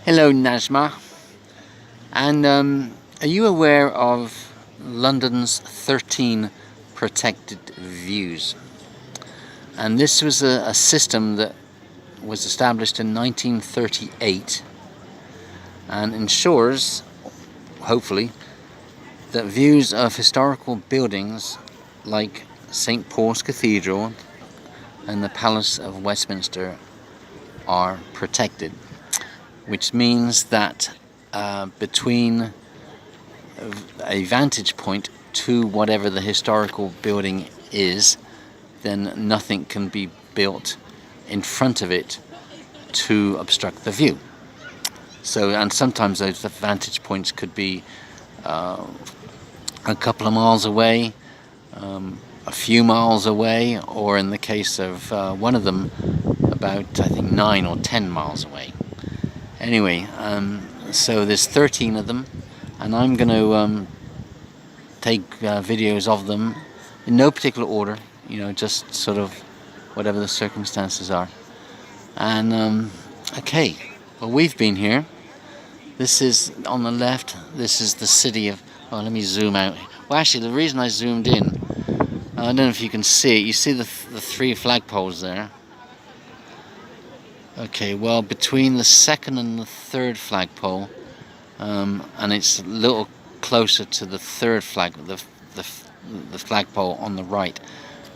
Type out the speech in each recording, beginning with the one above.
Hello Najma, and are you aware of London's 13 protected views? And this was a system that was established in 1938 and ensures, hopefully, that views of historical buildings like St. Paul's Cathedral and the Palace of Westminster are protected, which means that between a vantage point to whatever the historical building is, then nothing can be built in front of it to obstruct the view. So, and sometimes those vantage points could be a couple of miles away, a few miles away, or in the case of one of them, about I think 9 or 10 miles away. Anyway, so there's 13 of them, and I'm going to take videos of them in no particular order, just sort of whatever the circumstances are. And okay, well, we've been here. This is on the left. This is the city of. Oh, let me zoom out. Well, actually, the reason I zoomed in, I don't know if you can see it. You see the 3 flagpoles there. Okay, well, between the 2nd and the 3rd flagpole, and it's a little closer to the 3rd flag, the flagpole on the right,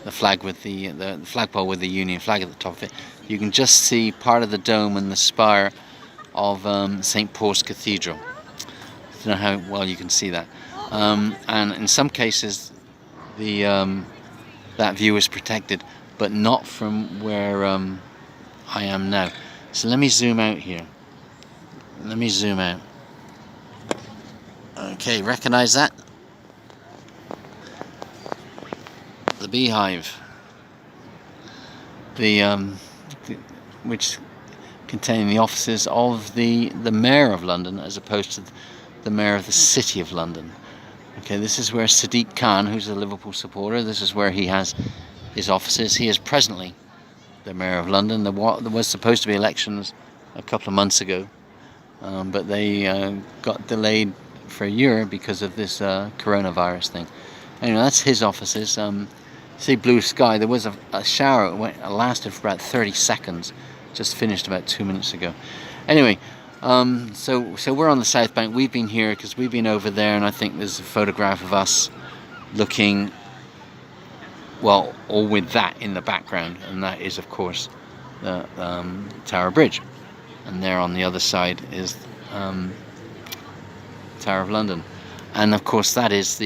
the flag with the flagpole with the Union flag at the top of it. You can just see part of the dome and the spire of St. Paul's Cathedral. I don't know how well you can see that. And in some cases, that view is protected, but not from where I am now. So let me zoom out here. Let me zoom out. Okay, recognize that? The beehive. Which contain the offices of the Mayor of London, as opposed to the Mayor of the City of London. Okay, this is where Sadiq Khan, who's a Liverpool supporter, this is where he has his offices. He is presently the Mayor of London. There was supposed to be elections a couple of months ago, but they got delayed for a year because of this coronavirus thing. Anyway, that's his offices. See blue sky. There was a shower. It lasted for about 30 seconds. Just finished about 2 minutes ago. Anyway, so we're on the South Bank. We've been here because we've been over there, and I think there's a photograph of us looking, well, all with that in the background, and that is, of course, the Tower Bridge. And there on the other side is Tower of London. And of course, that is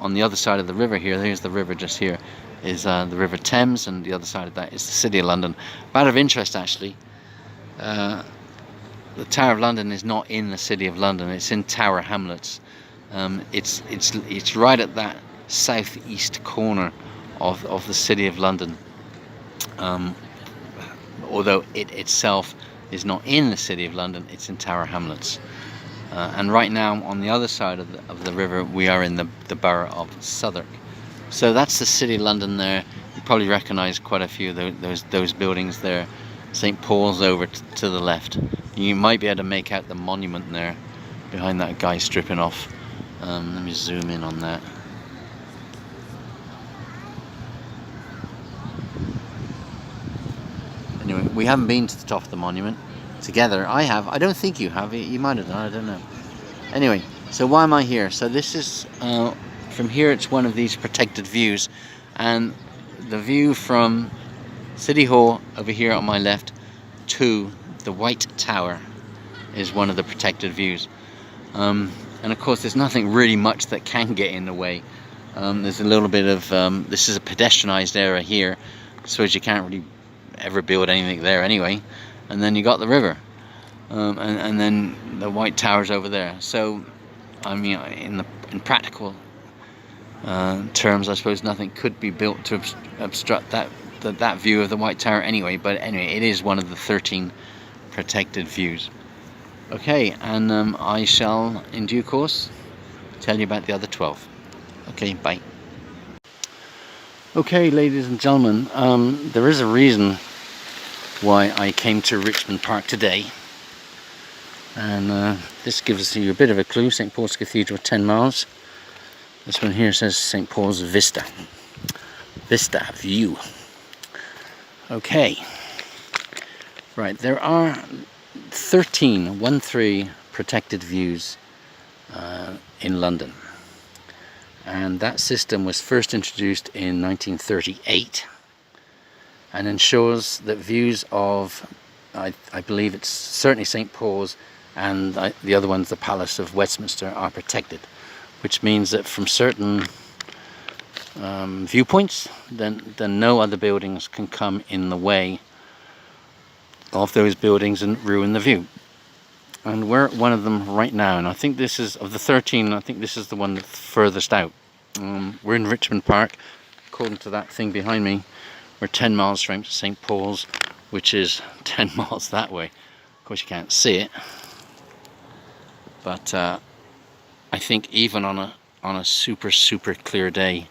on the other side of the river here. There's the river just here. Is the River Thames, and the other side of that is the City of London. Out of interest, actually, the Tower of London is not in the City of London. It's in Tower Hamlets. It's right at that southeast corner of the City of London. Although it itself is not in the City of London, it's in Tower Hamlets. And right now, on the other side of the river, we are in the borough of Southwark. So that's the City of London there. You probably recognise quite a few of those buildings there. St. Paul's over to the left. You might be able to make out the monument there behind that guy stripping off. Let me zoom in on that. Anyway, we haven't been to the top of the monument together. I have. I don't think you have. You might have done. I don't know. Anyway, so why am I here? So this is from here. It's one of these protected views, and the view from City Hall over here on my left to the White Tower is one of the protected views. And of course, there's nothing really much that can get in the way. There's a little bit of this is a pedestrianised area here, so you can't really ever build anything there anyway. And then you got the river, and then the White Tower's over there. So, I mean, in practical terms, I suppose nothing could be built to obstruct that view of the White Tower anyway. But anyway, it is one of the 13 protected views. Okay, and I shall, in due course, tell you about the other 12. Okay, bye. Okay, ladies and gentlemen, there is a reason why I came to Richmond Park today. And this gives you a bit of a clue. St Paul's Cathedral, 10 miles. This one here says St Paul's Vista View. Okay, right, there are 13 protected views in London, and that system was first introduced in 1938 and ensures that views of, I believe it's certainly St Paul's and the other one's the Palace of Westminster, are protected, which means that from certain viewpoints, then no other buildings can come in the way of those buildings and ruin the view. And we're at one of them right now, and I think this is, of the 13, I think this is the one that's furthest out. We're in Richmond Park. According to that thing behind me, we're 10 miles from St Paul's, which is 10 miles that way. Of course you can't see it, but I think even on a super clear day,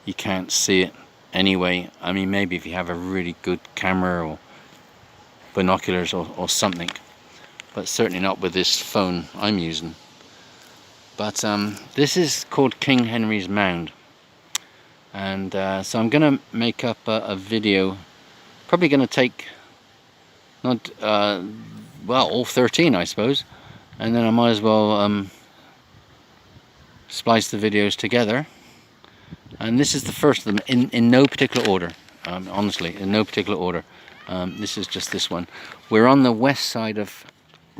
you can't see it anyway. I mean, maybe if you have a really good camera or binoculars or something, but certainly not with this phone I'm using. But this is called King Henry's Mound, and so I'm gonna make up a video, probably gonna take not well, all 13 I suppose, and then I might as well splice the videos together. And this is the first of them, in no particular order, honestly, in no particular order. This is just this one. We're on the west side of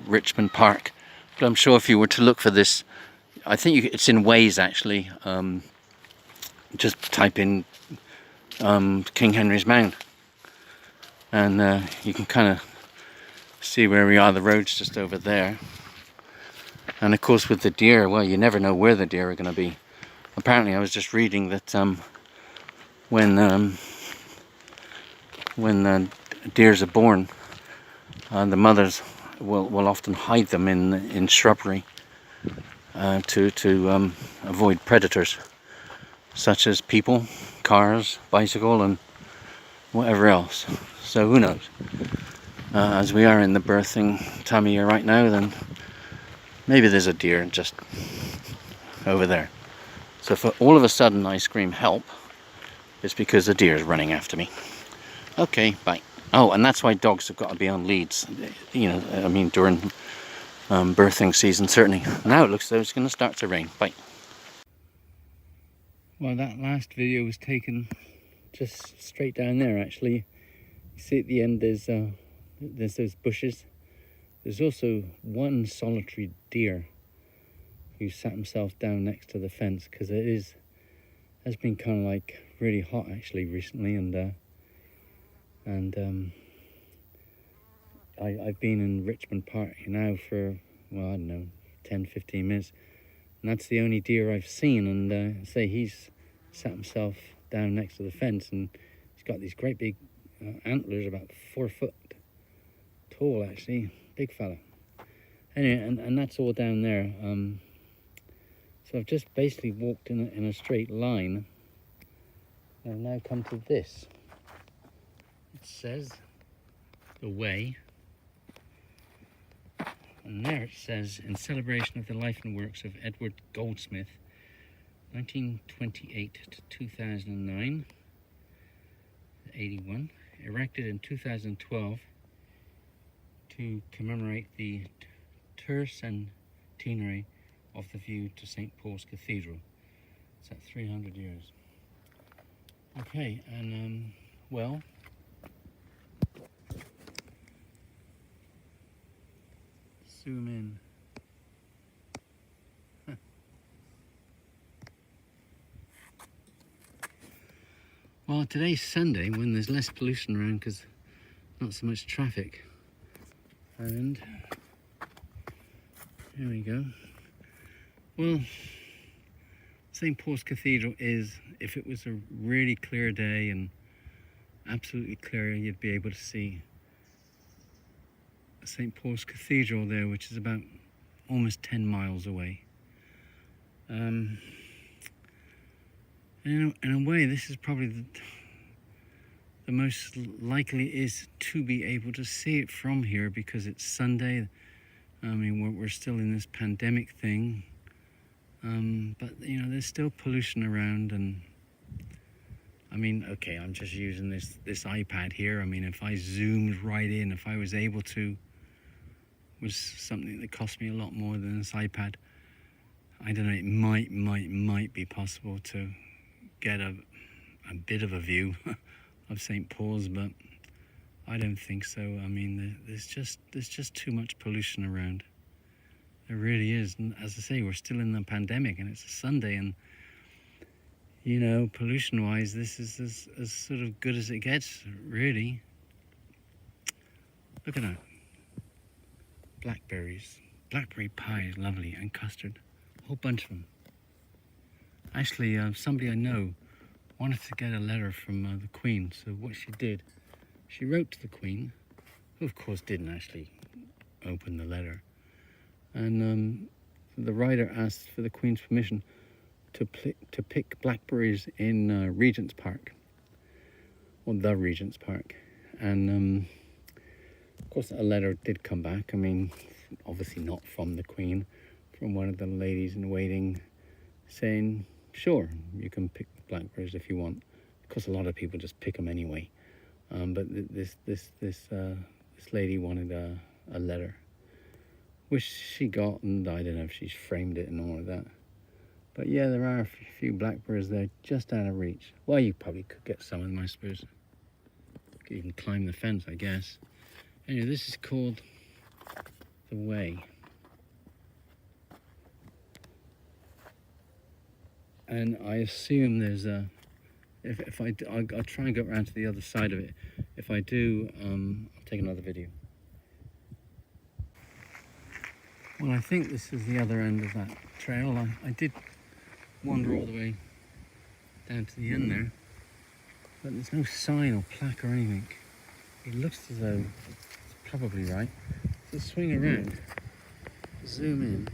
Richmond Park, but I'm sure if you were to look for this, I think it's in Waze actually. Just type in King Henry's Mound, and you can kind of see where we are. The road's just over there, and of course with the deer, well, you never know where the deer are going to be. Apparently I was just reading that when deers are born, the mothers will often hide them in shrubbery to avoid predators such as people, cars, bicycle, and whatever else. So who knows? As we are in the birthing time of year right now, then maybe there's a deer just over there. So if all of a sudden I scream help, it's because the deer is running after me. Okay, bye. Oh, and that's why dogs have got to be on leads, you know, I mean during birthing season, certainly. Now it looks as though it's going to start to rain. Bye. Well, that last video was taken just straight down there actually. You see at the end there's those bushes. There's also one solitary deer who sat himself down next to the fence, because has been kind of like really hot actually recently, and I've been in Richmond Park now for, well, I don't know, 10-15 minutes, and that's the only deer I've seen. And say he's sat himself down next to the fence, and he's got these great big antlers, about 4 foot tall actually, big fella. Anyway, and that's all down there. So I've just basically walked in a straight line, and I've now come to this. It says the way, and there it says, in celebration of the life and works of Edward Goldsmith, 1928 to 2009, 81, erected in 2012 to commemorate the tercentenary of the view to St Paul's Cathedral. It's at 300 years. Okay, and well, zoom in. Well, today's Sunday, when there's less pollution around because not so much traffic. And here we go. Well, St Paul's Cathedral is, if it was a really clear day and absolutely clear, you'd be able to see St Paul's Cathedral there, which is about almost 10 miles away. In a way, this is probably the most likely is to be able to see it from here, because it's Sunday. I mean, we're still in this pandemic thing, but you know, there's still pollution around. And I mean, okay, I'm just using this iPad here. I mean, if I zoomed right in, if I was able to, was something that cost me a lot more than this iPad, I don't know, it might be possible to get a bit of a view of St. Paul's, but I don't think so. I mean, there's just too much pollution around. There really is. And as I say, we're still in the pandemic, and it's a Sunday, and you know, pollution-wise, this is as sort of good as it gets, really. Look at that. Blackberries. Blackberry pie is lovely, and custard. A whole bunch of them. Actually, somebody I know wanted to get a letter from the Queen, so what she did, she wrote to the Queen, who of course didn't actually open the letter, and the writer asked for the Queen's permission to pick blackberries in Regent's Park, or the Regent's Park, and of course a letter did come back. I mean, obviously not from the Queen, from one of the ladies in waiting, saying, sure, you can pick blackberries if you want. Of course, a lot of people just pick them anyway. But this lady wanted a letter, which she got, and I don't know if she's framed it and all of that. But yeah, there are a few blackberries there, just out of reach. Well, you probably could get some of them, I suppose. You can climb the fence, I guess. Anyway, this is called The Way. And I assume there's a, I'll try and go around to the other side of it. If I do, I'll take another video. Well, I think this is the other end of that trail. I did wander all the way down to the end there, but there's no sign or plaque or anything. It looks as though it's probably right. So swing around, zoom in,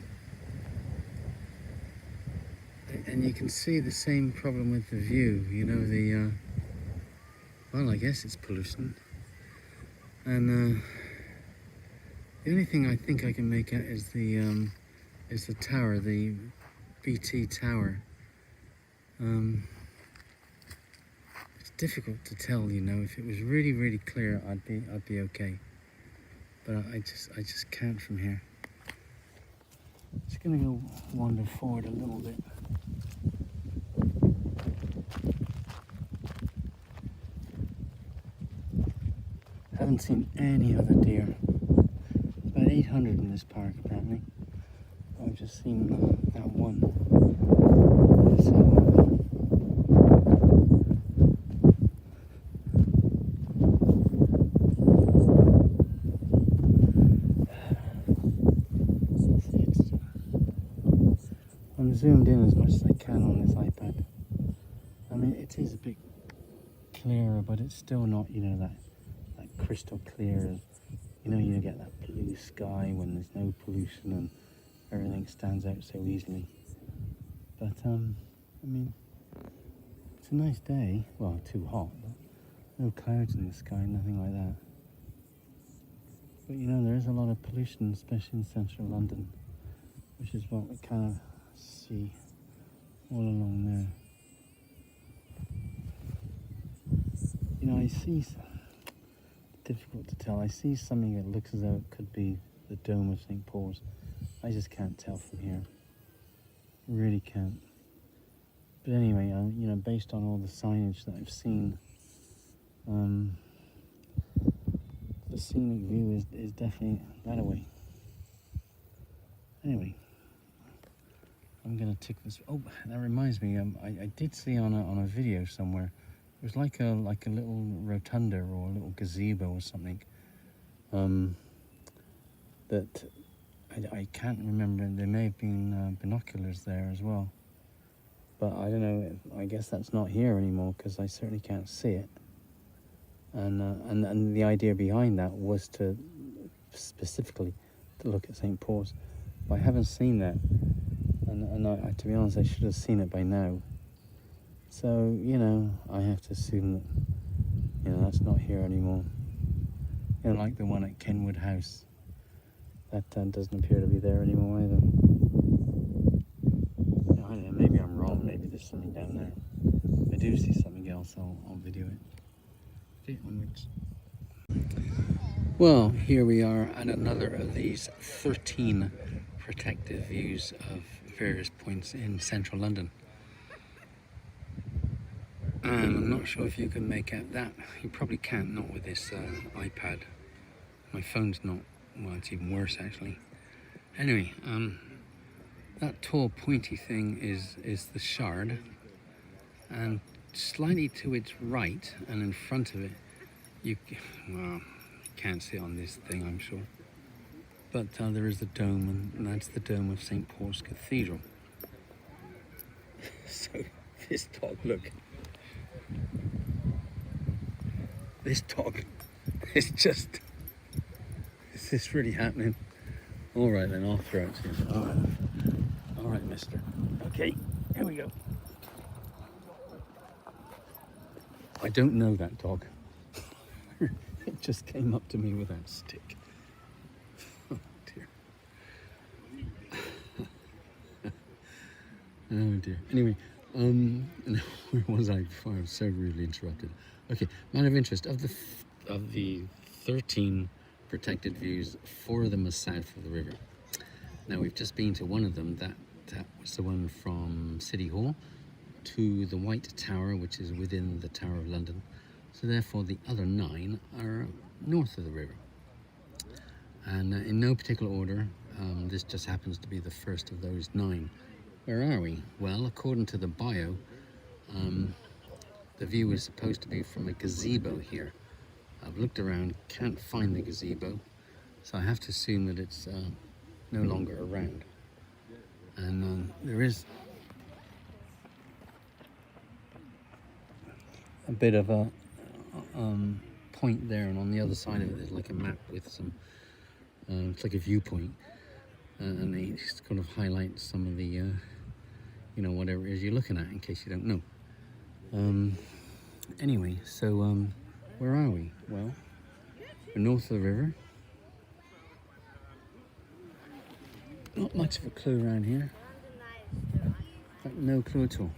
and you can see the same problem with the view. You know, well, I guess it's pollution. And the only thing I think I can make out is the tower, the BT tower. It's difficult to tell, you know. If it was really clear, I'd be okay. But I just can't from here. Just gonna go wander forward a little bit. Haven't seen any other deer. There's about 800 in this park apparently. I've just seen that one. I'm zoomed in as much as I can on this iPad. I mean, it is a bit clearer, but it's still not, you know, that crystal clear. You know, you get that blue sky when there's no pollution and everything stands out so easily. But I mean, it's a nice day. Well, too hot, but no clouds in the sky, nothing like that. But you know, there is a lot of pollution, especially in central London, which is what we kind of see all along there. You know, I see, difficult to tell, I see something that looks as though it could be the dome of St. Paul's. I just can't tell from here. Really can't. But anyway, you know, based on all the signage that I've seen, the scenic view is definitely that way. Anyway, I'm gonna tick this. Oh, that reminds me. I did see on a video somewhere. It was like a little rotunda or a little gazebo or something. That I can't remember. There may have been binoculars there as well. But I don't know. I guess that's not here anymore because I certainly can't see it. And the idea behind that was to specifically to look at St. Paul's. But I haven't seen that. And I, to be honest, I should have seen it by now. So, you know, I have to assume that, you know, that's not here anymore. You know, like the one at Kenwood House. That doesn't appear to be there anymore either. I don't know, maybe I'm wrong. Maybe there's something down there. If I do see something else, I'll video it. Okay, onwards. Well, here we are at another of these 13 protected views of various points in central London. And I'm not sure if you can make out that. You probably can't, not with this iPad. My phone's not, well, it's even worse actually. Anyway, that tall pointy thing is the Shard, and slightly to its right and in front of it, you can't see it on this thing, I'm sure, but there is the dome, and that's the dome of St. Paul's Cathedral. So this dog, look, this dog is just, is this really happening? All right then, I'll throw it to you. All right, mister. Okay, here we go. I don't know that dog. It just came up to me with that stick. Oh dear. Oh dear. Anyway, where was I before I was so rudely interrupted? Okay, man of interest. Of the 13 protected views, 4 of them are south of the river. Now we've just been to one of them. That was the one from City Hall to the White Tower, which is within the Tower of London. So therefore the other 9 are north of the river. And in no particular order, this just happens to be the first of those 9. Where are we? Well, according to the bio, the view is supposed to be from a gazebo here. I've looked around, can't find the gazebo, so I have to assume that it's no longer around. And there is a bit of a point there, and on the other side of it there's like a map with some, it's like a viewpoint, and they just kind of highlight some of the, you know, whatever it is you're looking at, in case you don't know. Anyway, so where are we? Well, we're north of the river. Not much of a clue around here. Like no clue at all.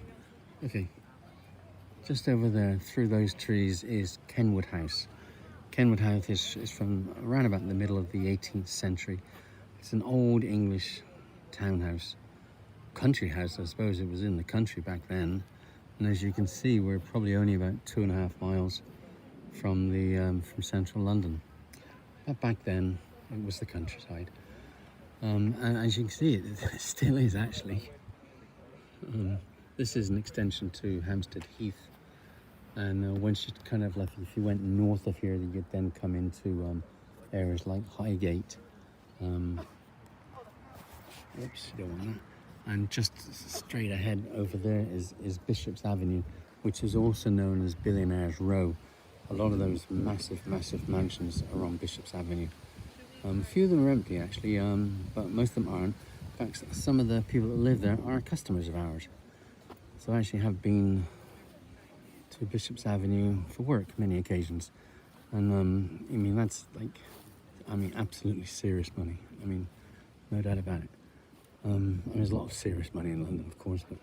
Okay. Just over there, through those trees, is Kenwood House. Kenwood House is from around about the middle of the 18th century. It's an old English townhouse. Country house, I suppose. It was in the country back then. And as you can see, we're probably only about 2.5 miles from from central London. But back then, it was the countryside. And as you can see, it still is actually. This is an extension to Hampstead Heath. And once you kind of, like, if you went north of here, you'd then come into areas like Highgate. Oops, you don't want that. And just straight ahead over there is Bishop's Avenue, which is also known as Billionaire's Row. A lot of those massive mansions are on Bishop's Avenue. A few of them are empty actually, but most of them aren't. In fact, some of the people that live there are customers of ours. So I actually have been to Bishop's Avenue for work many occasions. And I mean, that's like, I mean, absolutely serious money. I mean, no doubt about it. There's a lot of serious money in London, of course, but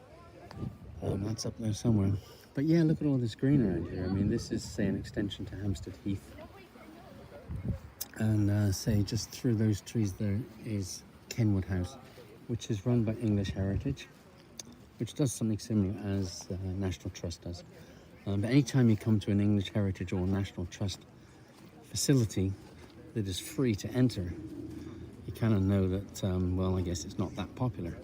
that's up there somewhere. But yeah, look at all this green around here. I mean, this is, say, an extension to Hampstead Heath. And say, just through those trees there is Kenwood House, which is run by English Heritage, which does something similar as National Trust does. But anytime you come to an English Heritage or National Trust facility that is free to enter, you kind of know that, well, I guess it's not that popular,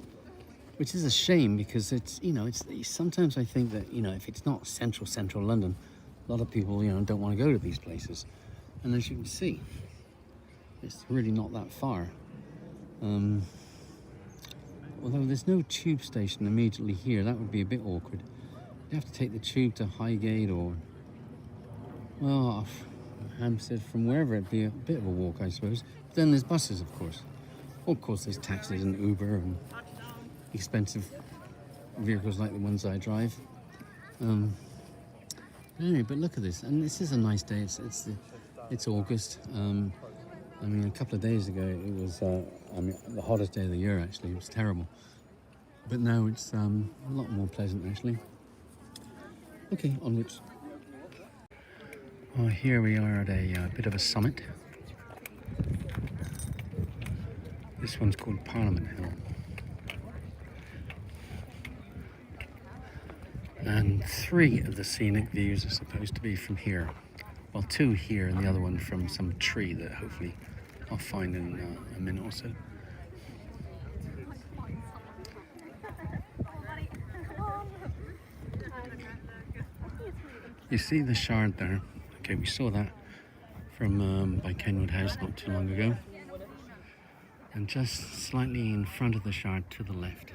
which is a shame, because it's, you know, it's sometimes I think that, you know, if it's not central London, a lot of people, you know, don't want to go to these places. And as you can see, it's really not that far. Although there's no tube station immediately here, that would be a bit awkward. You have to take the tube to Highgate or, well, off Hampstead, from wherever. It'd be a bit of a walk, I suppose. But then there's buses, of course. Of course, there's taxis and Uber and expensive vehicles like the ones I drive. Anyway, but look at this, and this is a nice day. It's August. I mean, a couple of days ago it was, the hottest day of the year actually. It was terrible. But now it's a lot more pleasant actually. Okay, onwards. Well, here we are at a bit of a summit. This one's called Parliament Hill. And 3 of the scenic views are supposed to be from here. Well, 2 here and the other one from some tree that hopefully I'll find in a minute or so. You see the shard there? Okay, we saw that from by Kenwood House not too long ago. And just slightly in front of the shard to the left.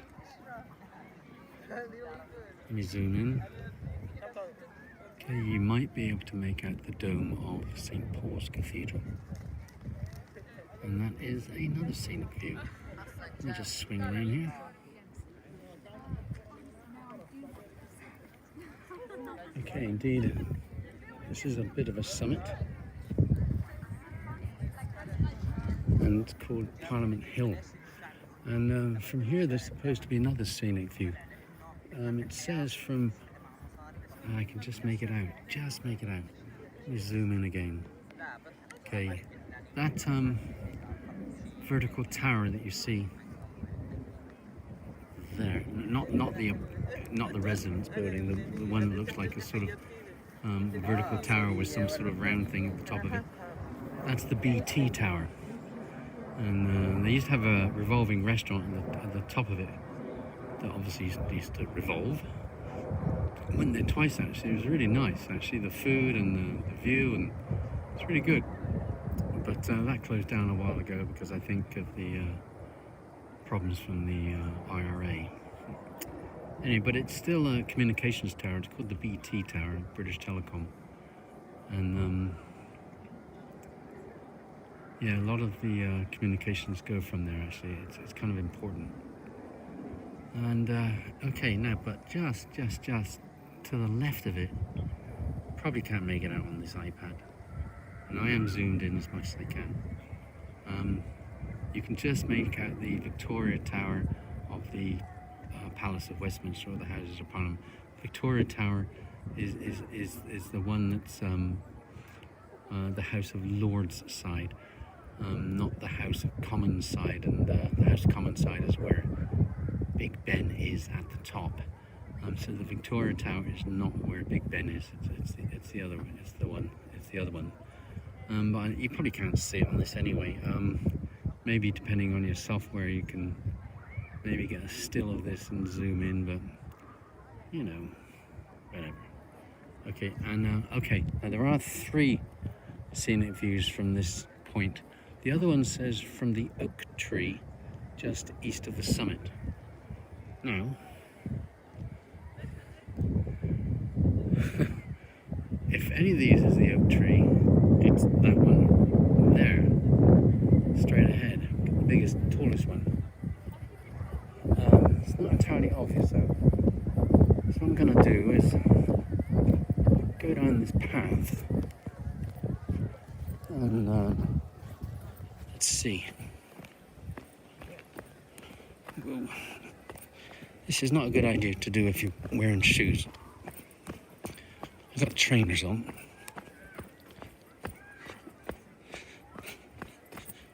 Let me zoom in. Okay, you might be able to make out the dome of St. Paul's Cathedral. And that is another scenic view. Let me just swing around here. Okay, indeed, this is a bit of a summit. And it's called Parliament Hill. And from here there's supposed to be another scenic view. It says from, I can just make it out, Let me zoom in again. Okay, that vertical tower that you see there, not the residence building, the one that looks like a sort of vertical tower with some sort of round thing at the top of it. That's the BT tower. And they used to have a revolving restaurant at the top of it that obviously used to revolve. I went there twice actually. It was really nice actually, the food and the view, and it's really good. But that closed down a while ago because I think of the problems from the IRA. Anyway, but it's still a communications tower. It's called the BT Tower, British Telecom. And yeah, a lot of the communications go from there actually. It's kind of important. And okay, now, but just to the left of it, probably can't make it out on this iPad. And I am zoomed in as much as I can. You can just make out the Victoria Tower of the Palace of Westminster, or the Houses of Parliament. Victoria Tower is the one that's the House of Lords side. Not the House of Commons side, and the House of Commons side is where Big Ben is at the top. So the Victoria Tower is not where Big Ben is. It's the other one. But you probably can't see it on this anyway. Maybe depending on your software, you can maybe get a still of this and zoom in, but you know, whatever. Okay, and now there are 3 scenic views from this point. The other one says from the oak tree just east of the summit. Now, if any of these is the oak tree, it's that one there, straight ahead, the biggest, tallest one. It's not entirely obvious though. So what I'm going to do is go down this path and let's see. Whoa. This is not a good idea to do if you're wearing shoes. I've got trainers on.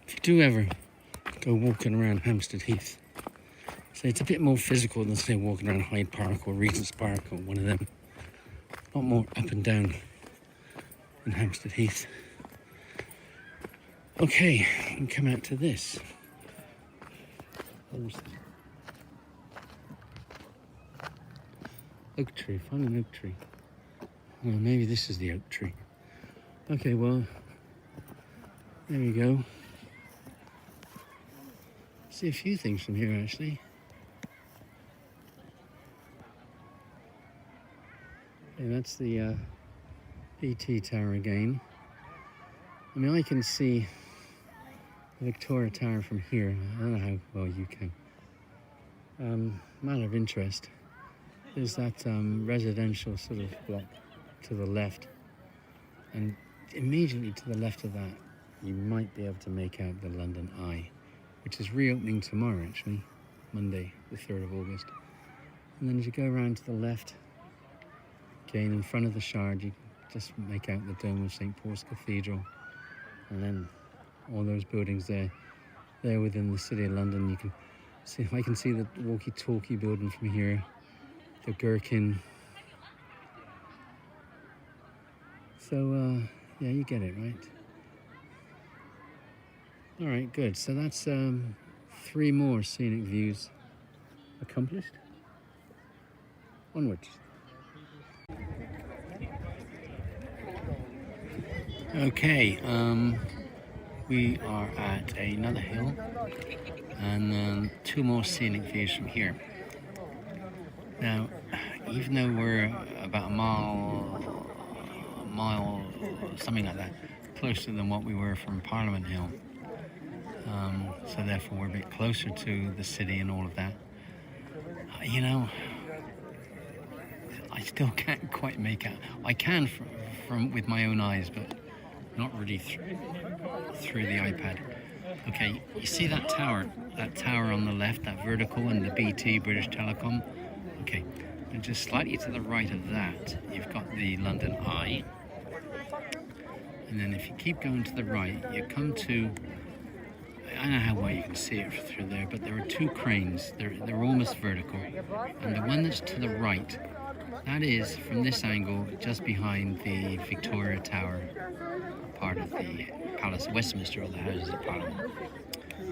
If you do ever go walking around Hampstead Heath, so it's a bit more physical than say walking around Hyde Park or Regent's Park or one of them. A lot more up and down in Hampstead Heath. Okay, and come out to this. Oak tree, find an oak tree. Well, maybe this is the oak tree. Okay, well, there we go. See a few things from here actually. Okay, that's the BT Tower again. I mean, I can see the Victoria Tower from here. I don't know how well you can. Matter of interest, there's that residential sort of block to the left, and immediately to the left of that you might be able to make out the London Eye, which is reopening tomorrow actually, Monday the 3rd of August. And then as you go around to the left, again in front of the Shard, you just make out the dome of St Paul's Cathedral, and then all those buildings there within the City of London. You can see, I can see the walkie-talkie building from here, the Gherkin. So yeah, you get it, right? All right, good. So that's 3 more scenic views accomplished. Onwards. Okay, we are at another hill, and 2 more scenic views from here. Now, even though we're about a mile, something like that, closer than what we were from Parliament Hill, so therefore we're a bit closer to the city and all of that. You know, I still can't quite make out. I can from with my own eyes, but not really through the iPad. Okay, you see that tower on the left, that vertical, and the BT, British Telecom? Okay, and just slightly to the right of that, you've got the London Eye. And then if you keep going to the right, you come to, I don't know how well you can see it through there, but there are 2 cranes. They're almost vertical. And the one that's to the right, that is, from this angle, just behind the Victoria Tower, part of the Palace of Westminster, or the Houses of Parliament.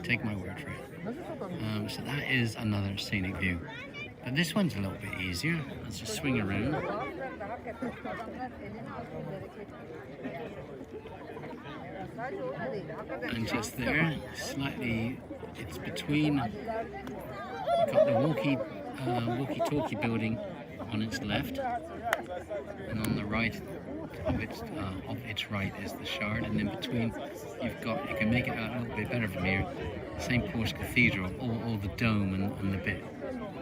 Take my word for it. So that is another scenic view. But this one's a little bit easier. Let's just swing around. And just there, slightly, it's between, you've got the walkie-talkie building on its left, and on the right of its right is the Shard, and in between you can make it out a little bit better from here, St Paul's Cathedral, all the dome and the bit,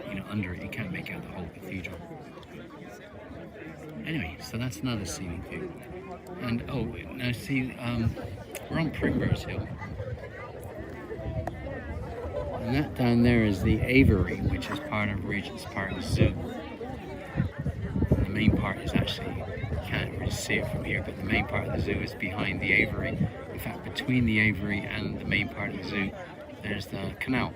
you know, under it. You can't make out the whole cathedral. Anyway, so that's another scenic view. And oh, now see, we're on Primrose Hill, and that down there is the Aviary, which is part of Regent's Park Zoo. The main part is actually, you can't really see it from here, but the main part of the zoo is behind the Aviary. In fact, between the Aviary and the main part of the zoo, there's the canal.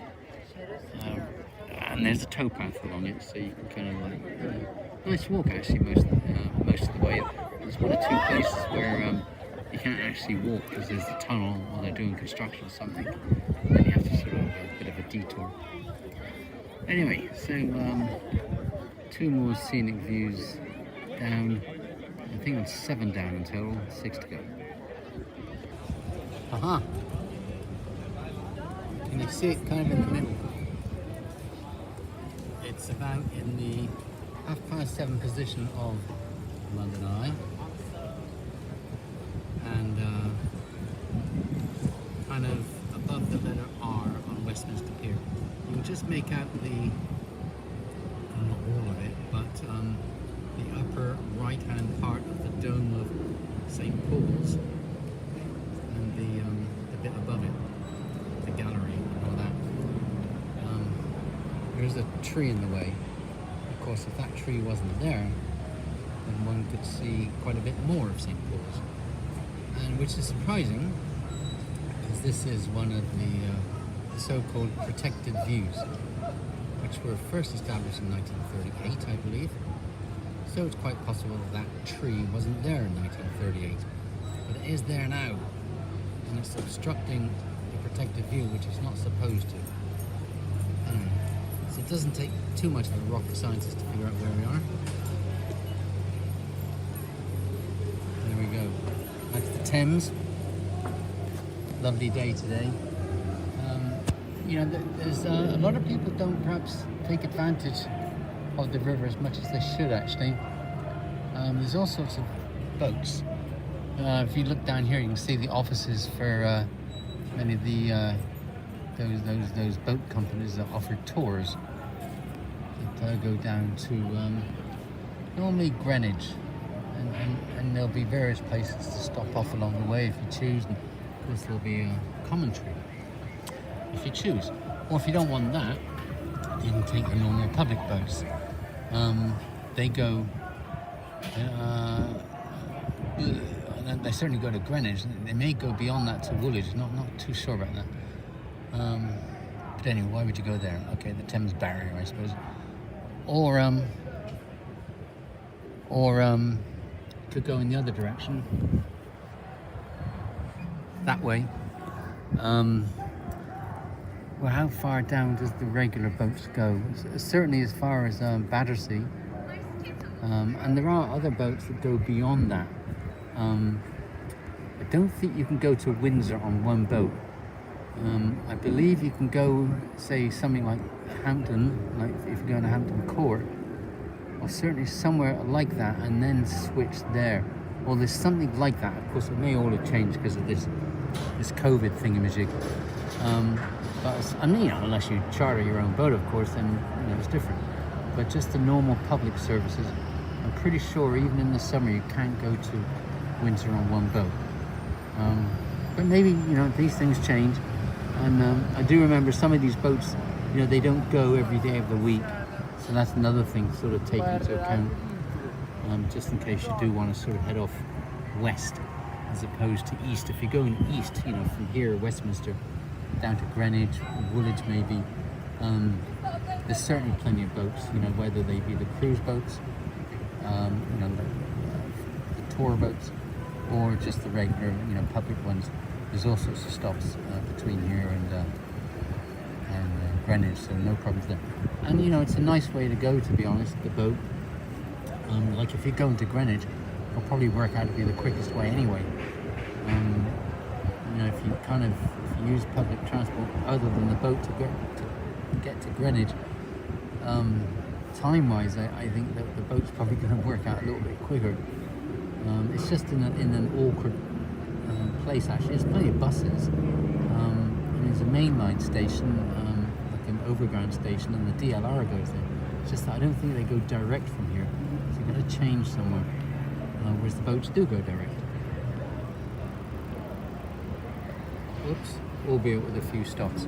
And there's a towpath along it, so you can kind of like, nice walk actually most of the way. There's 1 or 2 places where you can't actually walk because there's a tunnel or they're doing construction or something. And then you have to sort of have a bit of a detour. Anyway, so 2 more scenic views down. I think it's 7 down in total, 6 to go. Aha! Can you see it kind of in the middle? It's about in the 7:30 position of London Eye, and kind of above the letter R on Westminster Pier. You can just make out the, not all of it, but the upper right-hand part of the dome of St Paul's, and the bit above it, the gallery and all that. There's a tree in the way. Of course, if that tree wasn't there, then one could see quite a bit more of St Paul's, and which is surprising, because this is one of the so-called protected views, which were first established in 1938, I believe. So it's quite possible that tree wasn't there in 1938, but it is there now, and it's obstructing the protected view, which it's not supposed to. Anyway, so it doesn't take too much of a rocket scientist to figure out where we are. There we go. That's the Thames. Lovely day today. You know, there's a lot of people don't perhaps take advantage of the river as much as they should actually. There's all sorts of boats. If you look down here, you can see the offices for many of the those boat companies that offer tours that go down to normally Greenwich, and there'll be various places to stop off along the way if you choose, and course there'll be a commentary if you choose. Or if you don't want that, you can take the normal public boats. They go, they certainly go to Greenwich. They may go beyond that to Woolwich. Not too sure about that. But anyway, why would you go there? Okay, the Thames Barrier, I suppose. Or could go in the other direction. That way. Well, how far down does the regular boats go? Certainly as far as Battersea. And there are other boats that go beyond that. I don't think you can go to Windsor on one boat. I believe you can go, say, something like Hampton, like if you're going to Hampton Court, or certainly somewhere like that, and then switch there. Well, there's something like that. Of course, it may all have changed because of this COVID thingamajig. But I mean, unless you charter your own boat, of course, then it's different. But just the normal public services, I'm pretty sure even in the summer you can't go to Windsor on one boat. But maybe these things change. And I do remember some of these boats, they don't go every day of the week. So that's another thing to sort of take into account, just in case you do want to sort of head off west as opposed to east. If you're going east, from here, Westminster, down to Greenwich, Woolwich maybe, there's certainly plenty of boats, whether they be the cruise boats, the tour boats, or just the regular, public ones. There's all sorts of stops between here and Greenwich, so no problems there. And it's a nice way to go, to be honest, the boat. Like if you're going to Greenwich, it'll probably work out to be the quickest way anyway. If you use public transport other than the boat to get to Greenwich, time-wise, I think that the boat's probably going to work out a little bit quicker. It's just in an awkward place, actually. There's plenty of buses. And there's a mainline station, like an overground station, and the DLR goes there. It's just that I don't think they go direct from here. So you've got to change somewhere, whereas the boats do go direct. Oops, albeit with a few stops.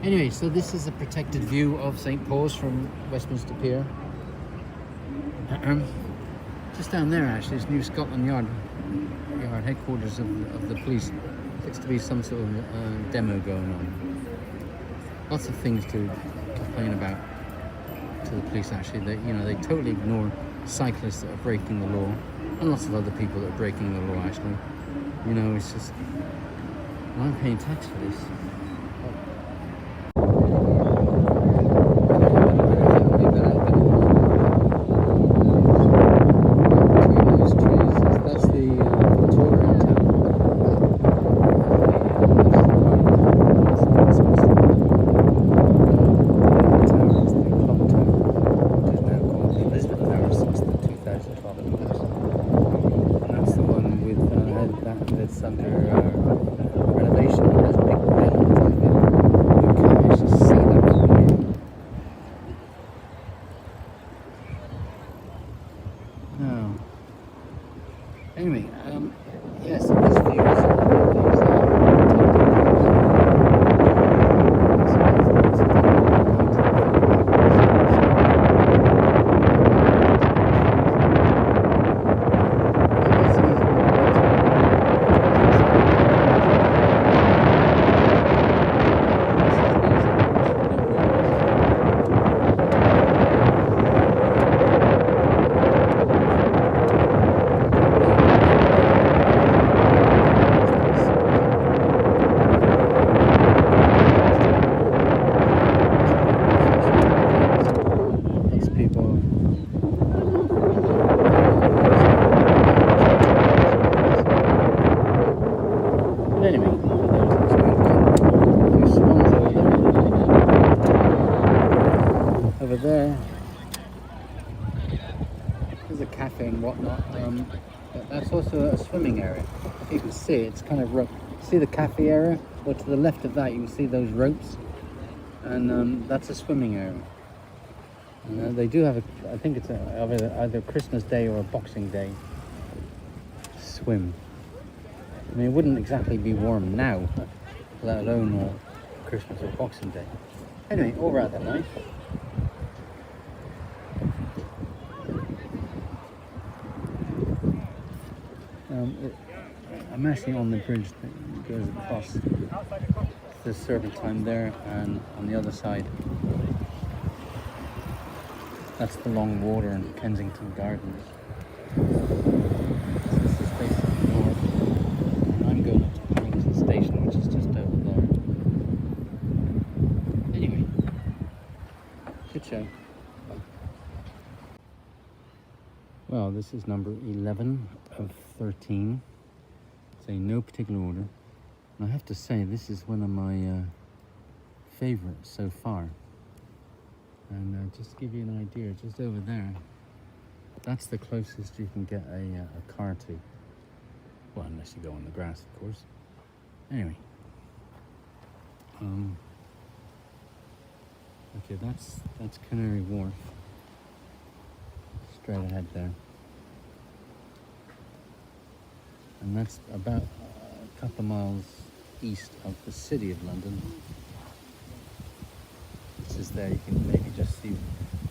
Anyway, so this is a protected view of St. Paul's from Westminster Pier. Just down there, actually, is New Scotland Yard headquarters of the police. Looks to be some sort of demo going on. Lots of things to complain about to the police, actually. They totally ignore cyclists that are breaking the law, and lots of other people that are breaking the law, actually. It's just, I'm paying tax for this. Anyway, yes, this view is there. There's a cafe and whatnot. But that's also a swimming area. You can see it's kind of rough. See the cafe area? Well, to the left of that you can see those ropes, and that's a swimming area. And they do have I think it's either Christmas Day or a Boxing Day swim. I mean, it wouldn't exactly be warm now, let alone Christmas or Boxing Day. Anyway, all rather nice. I'm actually on the bridge that goes across the Serpentine there, and on the other side, that's the Long Water in Kensington Gardens. This is facing north, and I'm going up to Paddington Station, which is just over there. Anyway, good show. Well, this is number 11 of 13. So in no particular order. And I have to say, this is one of my favorites so far. And just to give you an idea, just over there, that's the closest you can get a car to. Well, unless you go on the grass, of course. Anyway. Okay, that's Canary Wharf. Straight ahead there. And that's about a couple of miles east of the City of London. This is there, you can maybe just see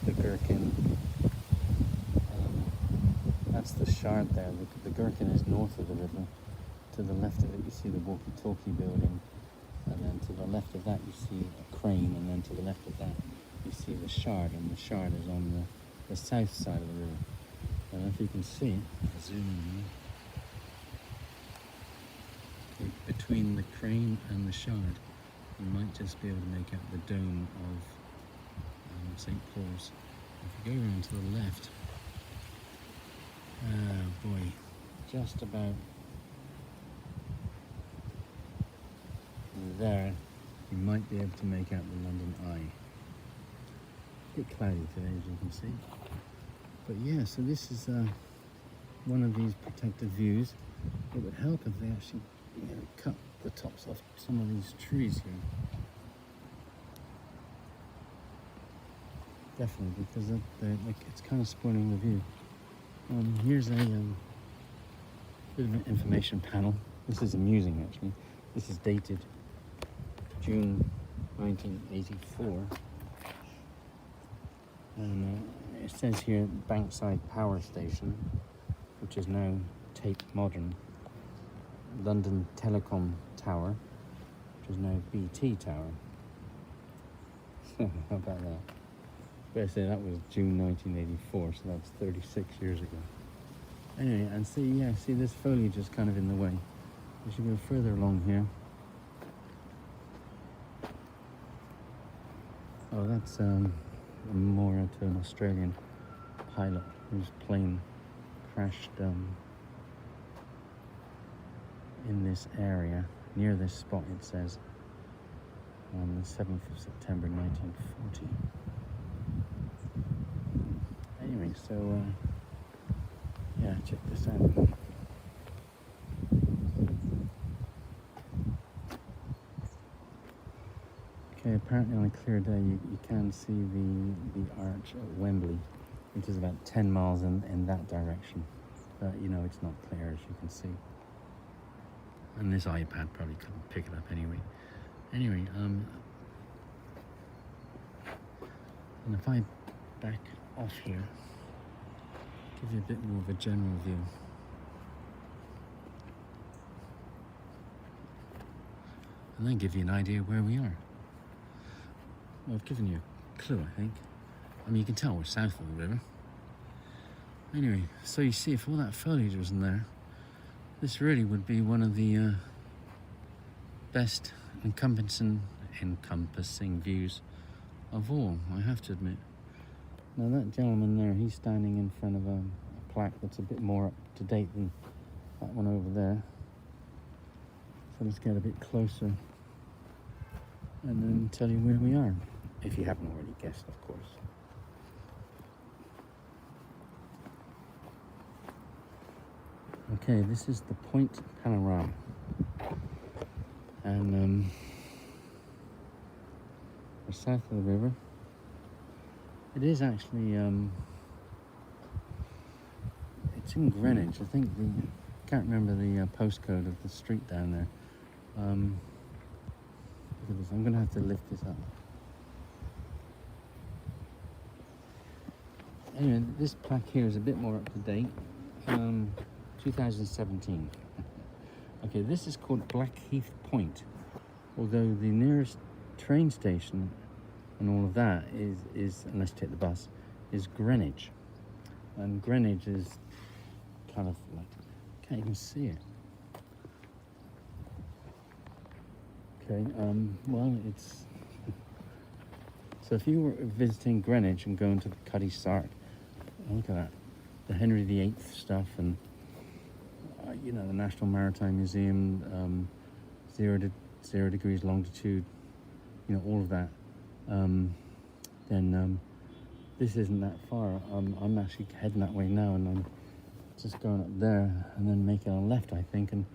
the Gherkin. That's the Shard there. The Gherkin is north of the river. To the left of it you see the walkie-talkie building, and then to the left of that you see a crane, and then to the left of that you see the Shard, and the Shard is on the south side of the river. I don't know if you can see it. I'll zoom in. Between the crane and the Shard, you might just be able to make out the dome of St. Paul's. If you go around to the left, oh boy, just about there, you might be able to make out the London Eye. A bit cloudy today, as you can see. But yeah, so this is one of these protected views. It would help if they actually cut the tops off some of these trees here. Definitely, because it's kind of spoiling the view. Here's a bit of an information panel. This is amusing, actually. This is dated June 1984. And it says here Bankside Power Station, which is now Tate Modern. London Telecom Tower, which is now BT Tower. How about that? But I say that was June 1984, so that's 36 years ago. Anyway, and see this foliage is kind of in the way. We should go further along here. Oh, that's more to an Australian pilot whose plane crashed in this area, near this spot, it says, on the 7th of September 1940. Anyway, so, yeah, check this out. Okay, apparently on a clear day you can see the arch at Wembley, which is about 10 miles in that direction. But, you know, it's not clear, as you can see. And this iPad probably couldn't pick it up anyway. Anyway, and if I back off here, give you a bit more of a general view. And then give you an idea where we are. Well, I've given you a clue, I think. I mean, you can tell we're south of the river. Anyway, so you see, if all that foliage wasn't there, this really would be one of the best encompassing views of all, I have to admit. Now that gentleman there, he's standing in front of a plaque that's a bit more up to date than that one over there. So let's get a bit closer and then tell you where we are, if you haven't already guessed, of course. Okay, this is the Point Panorama, and we're south of the river. It is actually, it's in Greenwich. I think can't remember the postcode of the street down there. Look at this. I'm going to have to lift this up. Anyway, this plaque here is a bit more up to date. 2017. Okay, this is called Blackheath Point, although the nearest train station and all of that is unless you take the bus, is Greenwich. And Greenwich is kind of like, can't even see it. Okay, well, it's so if you were visiting Greenwich and going to the Cuddy Sark, look at that, the Henry VIII stuff, and you know, the National Maritime Museum, 0 degrees longitude, you know, all of that. Then this isn't that far. I'm actually heading that way now, and I'm just going up there and then making a left, I think, and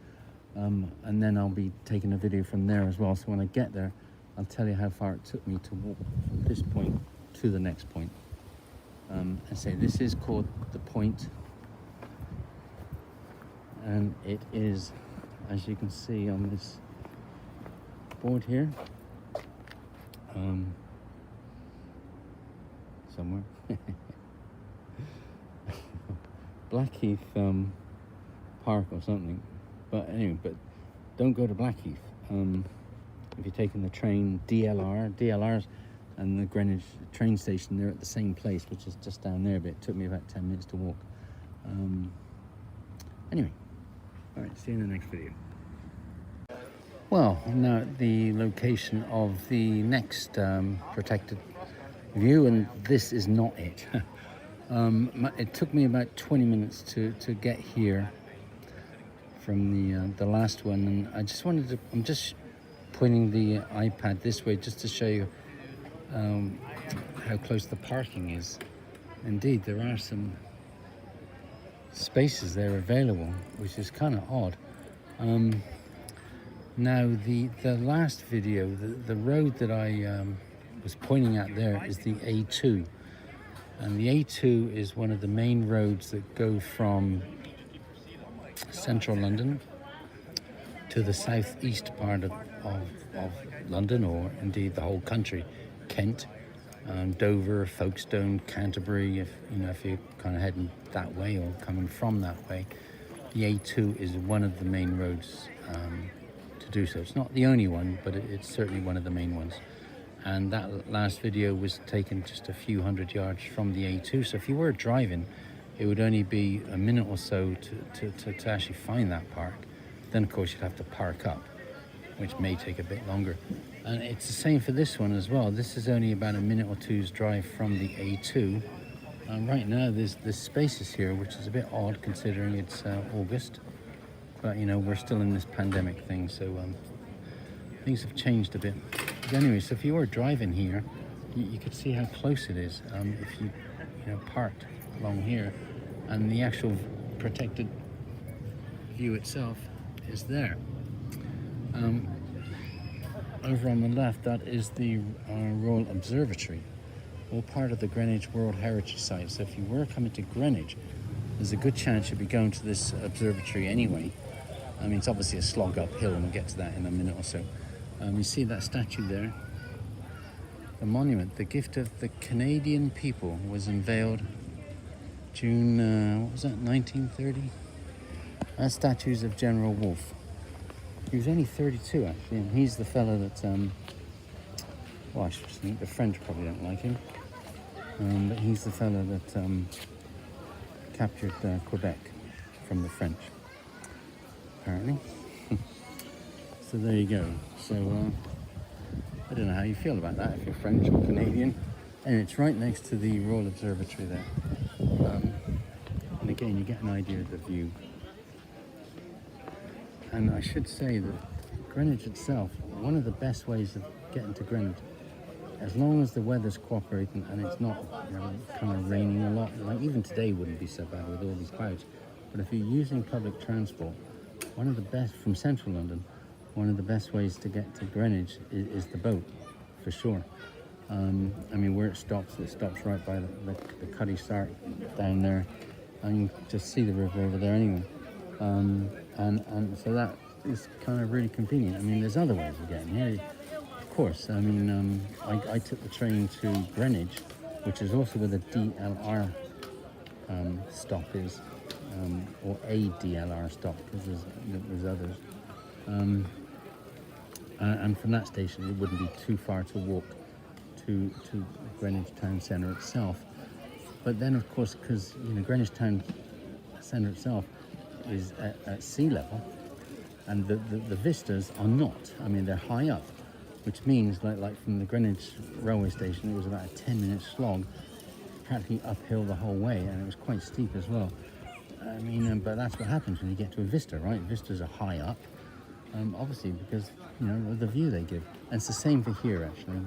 then I'll be taking a video from there as well. So when I get there, I'll tell you how far it took me to walk from this point to the next point. And say this is called the Point, and it is, as you can see on this board here, somewhere, Blackheath Park or something. But anyway, but don't go to Blackheath. If you're taking the train, DLRs and the Greenwich train station, they're at the same place, which is just down there, but it took me about 10 minutes to walk. Anyway, all right, see you in the next video. Well, I'm now at the location of the next protected view, and this is not it. It took me about 20 minutes to get here from the last one, and I just wanted to, I'm just pointing the iPad this way just to show you how close the parking is. Indeed, there are some spaces there available, which is kind of odd. Now the last video, the road that I was pointing at there is the A2, and the A2 is one of the main roads that go from central London to the southeast part of London, or indeed the whole country, Kent, Dover, Folkestone, Canterbury. If you're kind of heading that way or coming from that way, the A2 is one of the main roads to do so. It's not the only one, but it's certainly one of the main ones. And that last video was taken just a few hundred yards from the A2. So if you were driving, it would only be a minute or so to actually find that park. Then of course you'd have to park up, which may take a bit longer. And it's the same for this one as well. This is only about a minute or two's drive from the A2. And right now there's spaces here, which is a bit odd considering it's August. But you know, we're still in this pandemic thing, so things have changed a bit. But anyway, so if you were driving here, you could see how close it is if you parked along here, and the actual protected view itself is there. Over on the left, that is the Royal Observatory, all part of the Greenwich World Heritage Site. So if you were coming to Greenwich, there's a good chance you'll be going to this observatory anyway. I mean, it's obviously a slog uphill, and we'll get to that in a minute or so. You see that statue there? The monument, the gift of the Canadian people, was unveiled June, what was that, 1930? That statue's of General Wolfe. He was only 32 actually, and he's the fellow that, well, I should think the French probably don't like him, but he's the fellow that captured Quebec from the French, apparently. So there you go. So I don't know how you feel about that, if you're French or Canadian. And it's right next to the Royal Observatory there. And again, you get an idea of the view. And I should say that Greenwich itself, one of the best ways of getting to Greenwich, as long as the weather's cooperating and it's not kind of raining a lot, like even today wouldn't be so bad with all these clouds. But if you're using public transport, one of the best, from central London, one of the best ways to get to Greenwich is the boat, for sure. I mean, where it stops right by the Cuddy Sark down there. And you can just see the river over there anyway. and so that is kind of really convenient. I mean, there's other ways of getting here, of course. I mean, I took the train to Greenwich, which is also where the DLR stop is, or a DLR stop, because there's others. And from that station, it wouldn't be too far to walk to Greenwich Town Centre itself. But then, of course, because Greenwich Town Centre itself is at sea level, and the vistas are not. I mean, they're high up, which means like from the Greenwich railway station, it was about a 10-minute slog, practically uphill the whole way, and it was quite steep as well. I mean, but that's what happens when you get to a vista, right? Vistas are high up, obviously, because of the view they give. And it's the same for here, actually.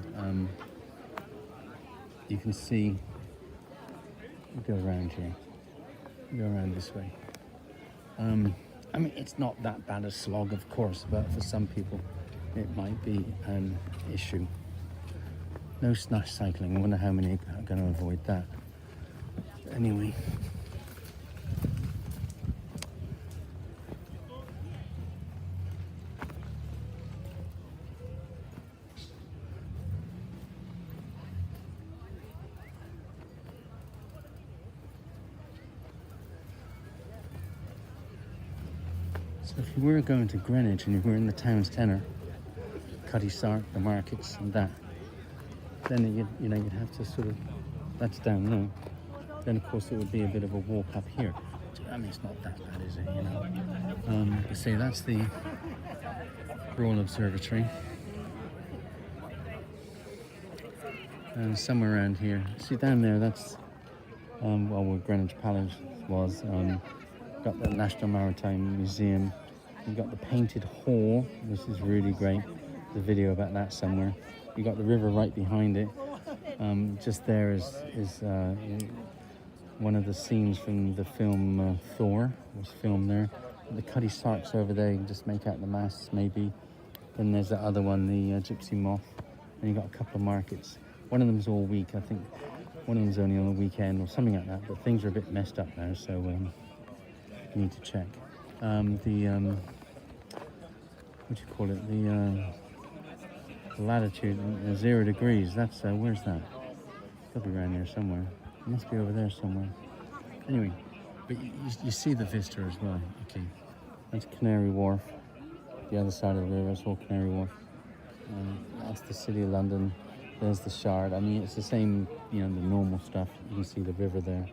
You can see. Go around here. Go around this way. I mean, it's not that bad a slog, of course, but for some people, it might be an issue. No snash cycling. I wonder how many are going to avoid that. Anyway. So if you were going to Greenwich and you were in the town centre, Cuddy Sark, the markets and that, then you'd have to sort of, that's down low. Then of course it would be a bit of a walk up here. I mean, it's not that bad, is it? I say that's the Royal Observatory. And somewhere around here, see down there, that's where Greenwich Palace was. Got the National Maritime Museum. You've got the Painted Hall, which is really great. There's a video about that somewhere. You got the river right behind it. Just there is one of the scenes from the film Thor was filmed there. The Cuddy Sarks over there, you can just make out the masts maybe. Then there's the other one, the Gypsy Moth. And you got a couple of markets. One of them's all week, I think. One of them's only on the weekend or something like that. But things are a bit messed up now, so you need to check. What do you call it? The latitude, 0 degrees. That's where's that? It'll be around here somewhere. It must be over there somewhere. Anyway, but you see the vista as well. Okay, that's Canary Wharf. The other side of the river, it's all Canary Wharf. That's the City of London. There's the Shard. I mean, it's the same, the normal stuff. You can see the river there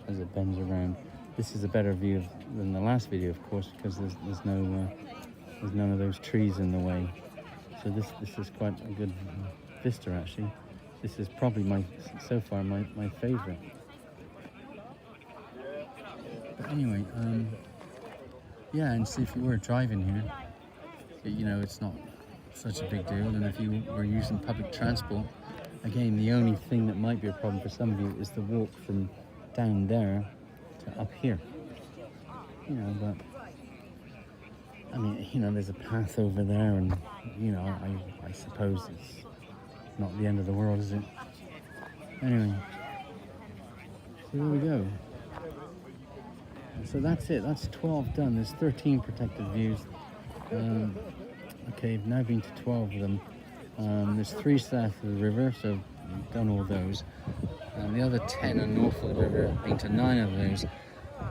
as it bends around. This is a better view than the last video, of course, because there's none of those trees in the way. So this is quite a good vista, actually. This is probably so far my favourite. But anyway, yeah, and see if you were driving here, it's not such a big deal. And if you were using public transport, again, the only thing that might be a problem for some of you is the walk from down there to up here. But I mean, there's a path over there, and I suppose it's not the end of the world, is it? Anyway, so there we go. So that's it. That's 12 done. There's 13 protected views. Okay, I've now been to 12 of them. There's 3 south of the river, so I've done all those. And the other 10 are north of the river. I've been to 9 of those.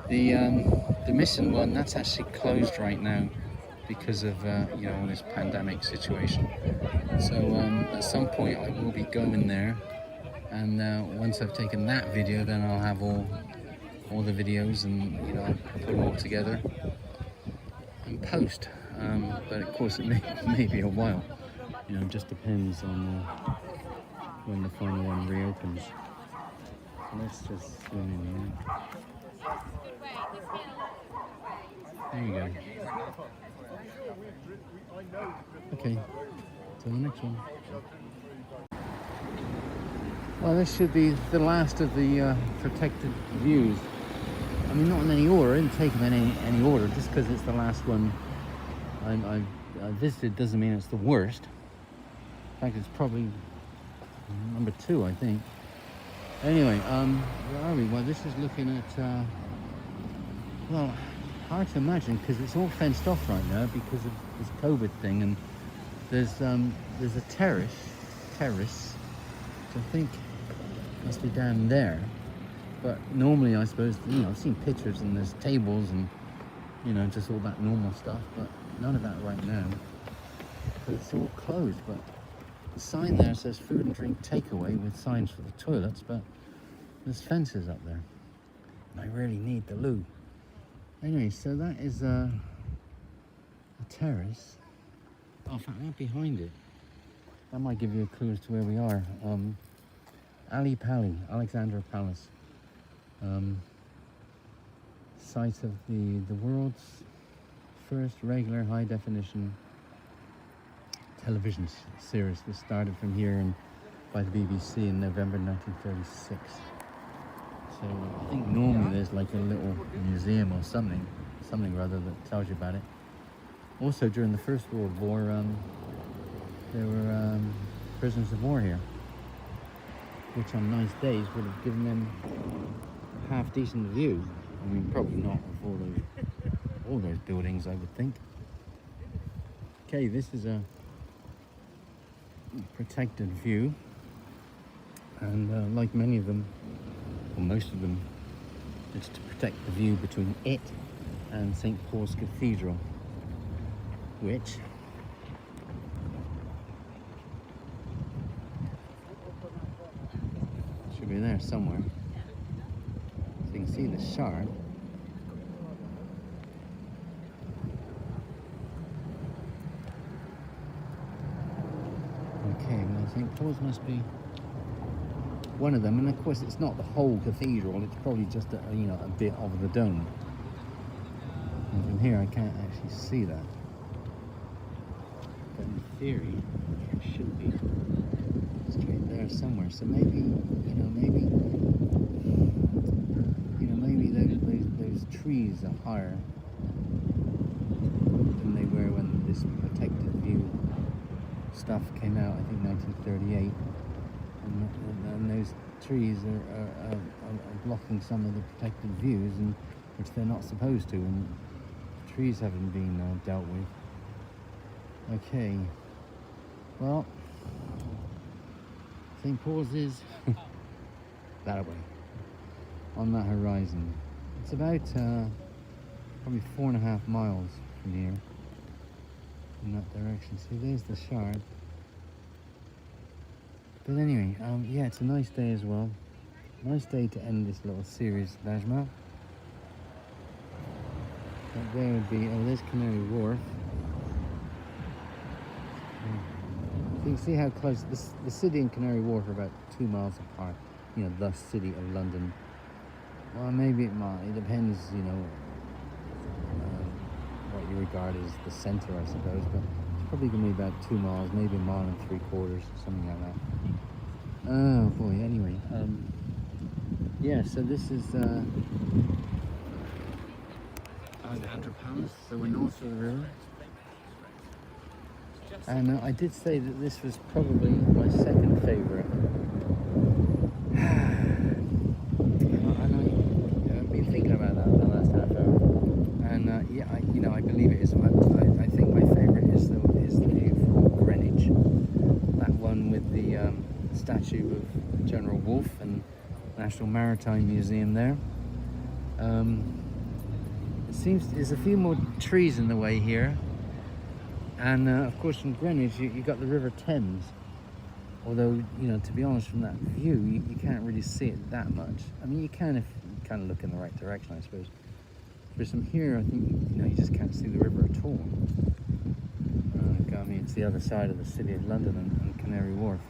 The missing one, that's actually closed right now because of all this pandemic situation. So at some point I will be going there, and once I've taken that video, then I'll have all the videos, and I'll put them all together and post. But of course it may be a while. It just depends on when the final one reopens. So let's just swim in here. There you go. Okay, till the next one. Well, this should be the last of the protected views. I mean, not in any order. I didn't take them in any order. Just because it's the last one I visited doesn't mean it's the worst. In fact, it's probably number 2, I think. Anyway, where are we? Well, this is looking at, hard to imagine because it's all fenced off right now because of this COVID thing, and there's a terrace, which I think must be down there. But normally, I suppose, I've seen pictures and there's tables and just all that normal stuff, but none of that right now. But it's all closed. But the sign there says food and drink takeaway with signs for the toilets, but there's fences up there. And I really need the loo. Anyway, so that is a terrace. Oh, in fact, that behind it, that might give you a clue as to where we are. Alexandra Palace. Site of the world's first regular high-definition television series was started from here by the BBC in November 1936. So I think normally there's like a little museum or something rather that tells you about it. Also during the First World War, there were prisoners of war here, which on nice days would have given them a half-decent view. I mean, probably not of all those buildings, I would think. Okay, this is a protected view, and like many of them, or most of them, it's to protect the view between it and St. Paul's Cathedral, which should be there somewhere. So you can see the shard. Okay, well, St. Paul's must be one of them, and of course it's not the whole cathedral, it's probably just a bit of the dome. And from here I can't actually see that, but in theory it should be straight there somewhere. So maybe those trees are higher than they were when this protected view stuff came out, I think 1938. And those trees are blocking some of the protected views, and which they're not supposed to, and trees haven't been dealt with. Okay, well, St. Paul's is that way, on that horizon. It's about probably 4.5 miles from here in that direction. See, there's the shard. But anyway, yeah, it's a nice day as well. Nice day to end this little series of Ajmal. But there would be, there's Canary Wharf. So you can see how close, the city and Canary Wharf are about 2 miles apart. The city of London. Well, maybe it depends, what you regard as the centre, I suppose, but it's probably going to be about 2 miles, maybe 1.75 miles, something like that. Oh boy, anyway, yeah, so this is Alexandra Palace, so we're north of the river. And I did say that this was probably my second favourite. I've been thinking about that the last half hour. And yeah, I believe it is. I think my favourite is the view from Greenwich. That one with the statue of General Wolfe and National Maritime Museum there. It seems there's a few more trees in the way here. And of course from Greenwich you got the River Thames. Although, to be honest, from that view you can't really see it that much. I mean, you can if you kind of look in the right direction, I suppose. But from here, I think, you just can't see the river at all. I mean, it's the other side of the city of London and Canary Wharf.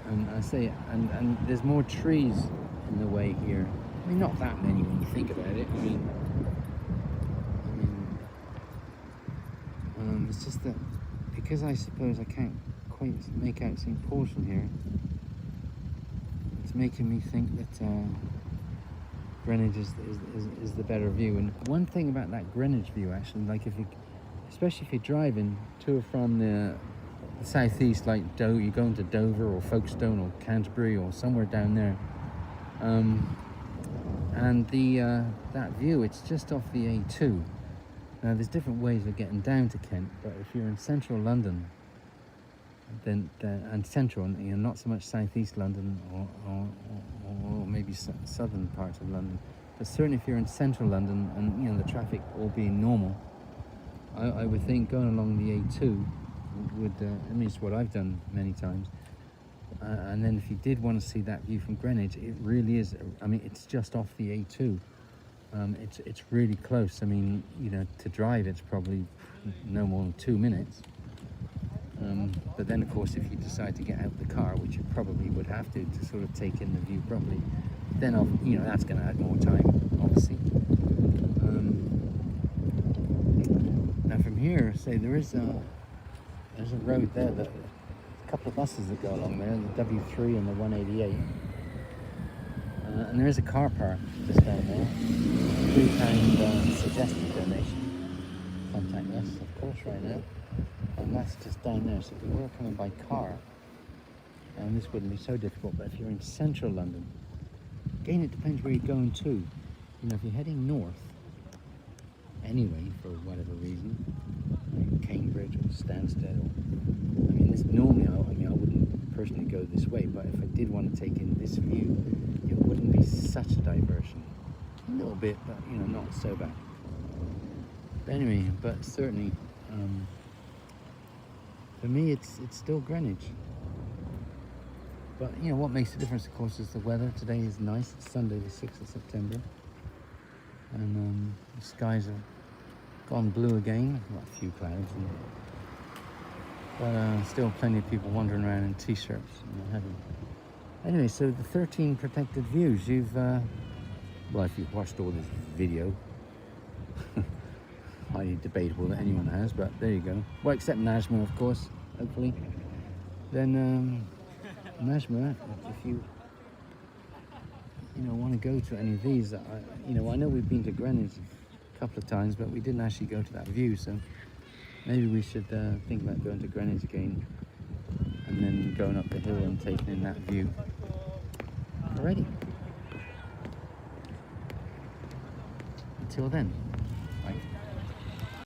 And I say, and there's more trees in the way here. I mean, not that many when you think about it. I mean, it's just that because I suppose I can't quite make out St. Paul's from here, it's making me think that Greenwich is the better view. And one thing about that Greenwich view, actually, like especially if you're driving to or from the southeast, like you're going to Dover or Folkestone or Canterbury or somewhere down there, And that view, it's just off the A2. Now there's different ways of getting down to Kent, but if you're in central London, then and central, you know, not so much southeast London or maybe southern parts of London, but certainly if you're in central London and, you know, the traffic all being normal, I would think going along the A2 would, I mean, it's what I've done many times. And then if you did want to see that view from Greenwich, it really is, I mean, it's just off the A2. It's really close. I mean, you know, to drive it's probably no more than 2 minutes. But then of course if you decide to get out the car, which you probably would have to sort of take in the view properly, then you know, that's going to add more time, obviously. Now from here, say there's a road there, that a couple of buses that go along there, the W3 and the 188. And there is a car park just down there. £3 suggested donation. Contact us, of course, right now. And that's just down there. So if you were coming by car, and this wouldn't be so difficult, but if you're in central London, again, it depends where you're going to. You know, if you're heading north, anyway, for whatever reason, like Cambridge or Stansted, or, I mean, this normally, I wouldn't personally go this way, but if I did want to take in this view, it wouldn't be such a diversion. A little bit, but, you know, not so bad. But anyway, but certainly, for me, it's still Greenwich. But, you know, what makes the difference, of course, is the weather. Today is nice. It's Sunday, the 6th of September. And the skies have gone blue again. Well, a few clouds. But still plenty of people wandering around in t-shirts and what have you. Anyway, so the 13 protected views. You've, well, if you've watched all this video, highly debatable that anyone has, but there you go. Well, except Najma, of course, hopefully. Then, Najma, if you want to go to any of these, I know we've been to Greenwich a couple of times, but we didn't actually go to that view, so maybe we should think about going to Greenwich again, and then going up the hill and taking in that view. Alrighty. Until then.